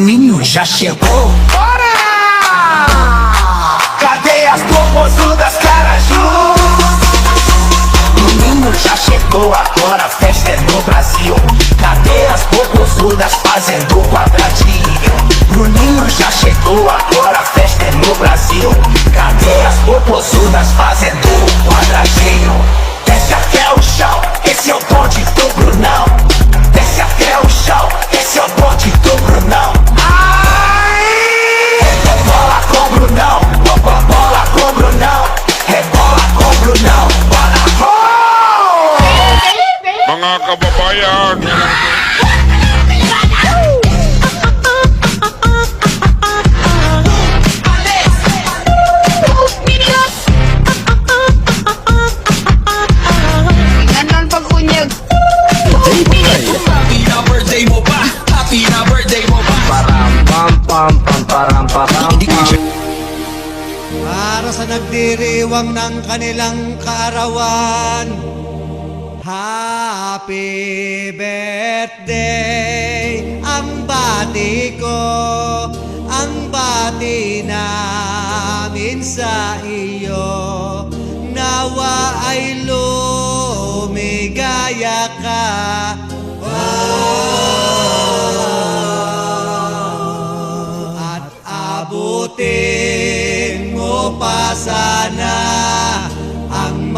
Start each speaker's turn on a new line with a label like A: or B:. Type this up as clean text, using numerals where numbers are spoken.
A: Bruninho já chegou. Bora! Cadê as popozudas, Caraju? Bruninho já chegou, agora a festa é no Brasil. Cadê as popozudas fazendo quadradinho? Bruninho já chegou, agora a festa é no Brasil. Cadê as popozudas fazendo quadradinho? Desce até o chão, esse é o bonde do Brunão. Desce até o chão, esse é o bonde do Brunão. Ai! Bola com Brunão, bola com Brunão. É bola com Brunão, bola com...
B: Mga kababayan,
C: Ganon pag-unyag.
D: Happy na birthday mo pa, happy na birthday mo pa.
E: Para sa nagdiriwang ng kanilang kaarawan, happy birthday. Ang bati ko, ang bati namin sa iyo. Nawa ay lumigaya ka. At abutin mo pa sana ang